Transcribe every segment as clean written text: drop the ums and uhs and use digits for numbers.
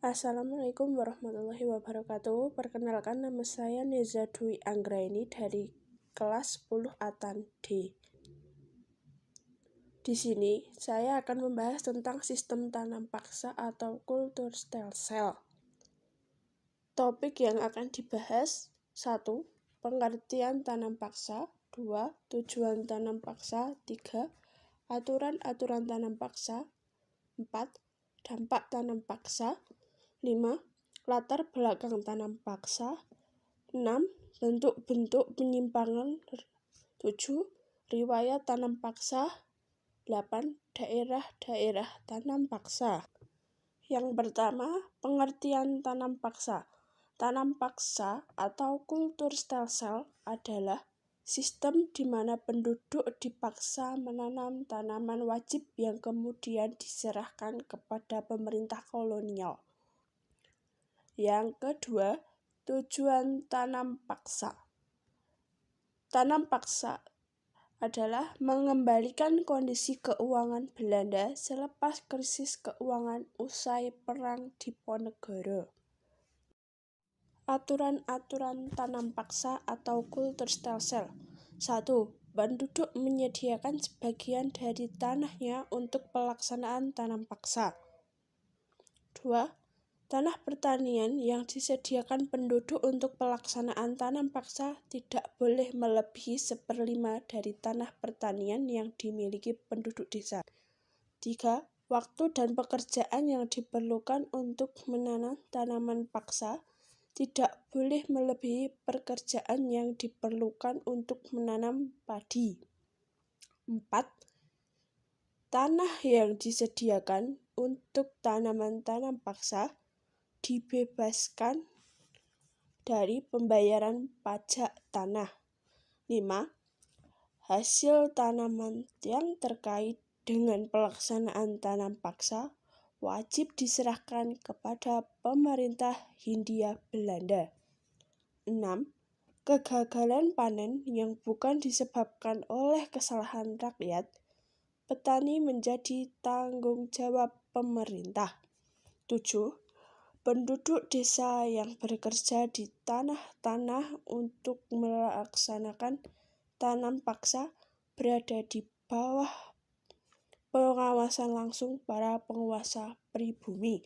Assalamualaikum warahmatullahi wabarakatuh. Perkenalkan, nama saya Neza Dwi Anggraini dari kelas 10 Atan D. Di sini saya akan membahas tentang sistem tanam paksa atau kultur stem cell. Topik yang akan dibahas: 1. Pengertian tanam paksa. 2. Tujuan tanam paksa. 3. Aturan-aturan tanam paksa. 4. Dampak tanam paksa. 5. Latar belakang tanam paksa. 6. Bentuk-bentuk penyimpangan. 7. Riwayat tanam paksa. 8. Daerah-daerah tanam paksa. Yang pertama, pengertian tanam paksa. Tanam paksa atau kultur stem cell adalah sistem di mana penduduk dipaksa menanam tanaman wajib yang kemudian diserahkan kepada pemerintah kolonial. Yang kedua, tujuan tanam paksa. Tanam paksa adalah mengembalikan kondisi keuangan Belanda selepas krisis keuangan usai Perang Diponegoro. Aturan-aturan tanam paksa atau kultur stem cell. 1. Penduduk menyediakan sebagian dari tanahnya untuk pelaksanaan tanam paksa. 2. Tanah pertanian yang disediakan penduduk untuk pelaksanaan tanam paksa tidak boleh melebihi 1/5 dari tanah pertanian yang dimiliki penduduk desa. 3. Waktu dan pekerjaan yang diperlukan untuk menanam tanaman paksa tidak boleh melebihi pekerjaan yang diperlukan untuk menanam padi. 4. Tanah yang disediakan untuk tanaman tanam paksa dibebaskan dari pembayaran pajak tanah. 5. Hasil tanaman yang terkait dengan pelaksanaan tanam paksa wajib diserahkan kepada pemerintah Hindia Belanda. 6. Kegagalan panen yang bukan disebabkan oleh kesalahan rakyat, petani menjadi tanggung jawab pemerintah. 7. Penduduk desa yang bekerja di tanah-tanah untuk melaksanakan tanam paksa berada di bawah pengawasan langsung para penguasa pribumi.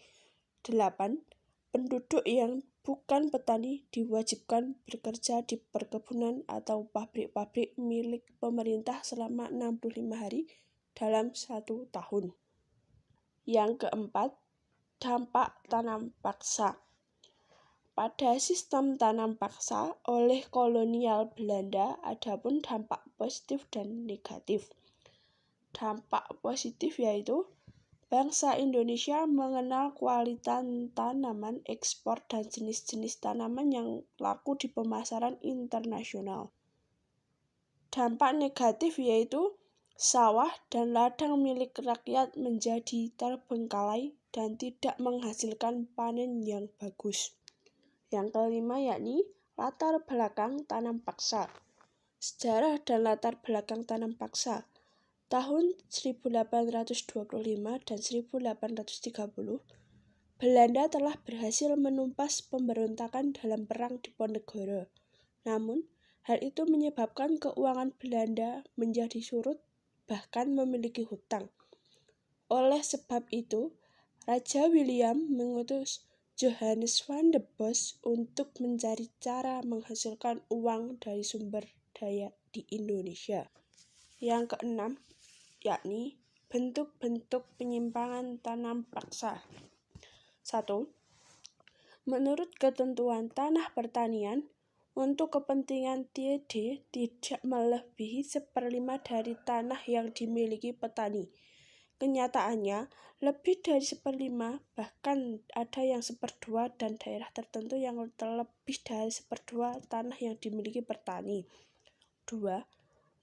8. Penduduk yang bukan petani diwajibkan bekerja di perkebunan atau pabrik-pabrik milik pemerintah selama 65 hari dalam 1 tahun. Yang keempat, dampak tanam paksa. Pada sistem tanam paksa oleh kolonial Belanda, adapun dampak positif dan negatif. Dampak positif yaitu bangsa Indonesia mengenal kualitas tanaman ekspor dan jenis-jenis tanaman yang laku di pemasaran internasional. Dampak negatif yaitu sawah dan ladang milik rakyat menjadi terbengkalai dan tidak menghasilkan panen yang bagus. Yang kelima yakni latar belakang tanam paksa. Sejarah dan latar belakang tanam paksa. Tahun 1825 dan 1830, Belanda telah berhasil menumpas pemberontakan dalam Perang Diponegoro. Namun, hal itu menyebabkan keuangan Belanda menjadi surut, bahkan memiliki hutang. Oleh sebab itu, Raja William mengutus Johannes van der Bos untuk mencari cara menghasilkan uang dari sumber daya di Indonesia. Yang keenam, yakni bentuk-bentuk penyimpangan tanam paksa. 1. Menurut ketentuan tanah pertanian, untuk kepentingan TD tidak melebihi 1/5 dari tanah yang dimiliki petani. Kenyataannya, lebih dari 1/5, bahkan ada yang 1/2 dan daerah tertentu yang terlebih dari 1/2 tanah yang dimiliki petani. 2.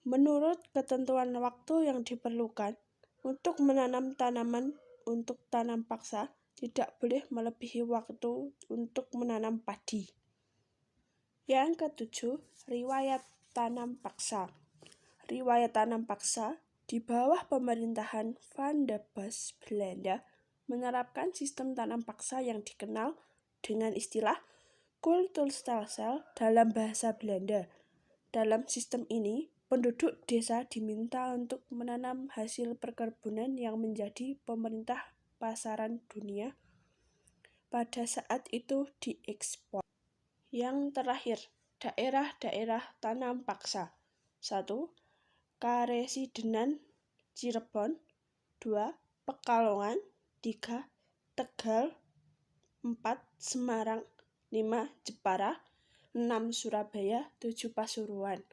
Menurut ketentuan waktu yang diperlukan untuk menanam tanaman untuk tanam paksa, tidak boleh melebihi waktu untuk menanam padi. Yang ketujuh, riwayat tanam paksa. Riwayat tanam paksa di bawah pemerintahan Van der Bos Belanda menerapkan sistem tanam paksa yang dikenal dengan istilah Kulturstelsel dalam bahasa Belanda. Dalam sistem ini, penduduk desa diminta untuk menanam hasil perkebunan yang menjadi pemerintah pasaran dunia pada saat itu diekspor. Yang terakhir, daerah-daerah tanam paksa. 1. Karesidenan Cirebon. 2. Pekalongan. 3. Tegal. 4. Semarang. 5. Jepara. 6. Surabaya. 7. Pasuruan.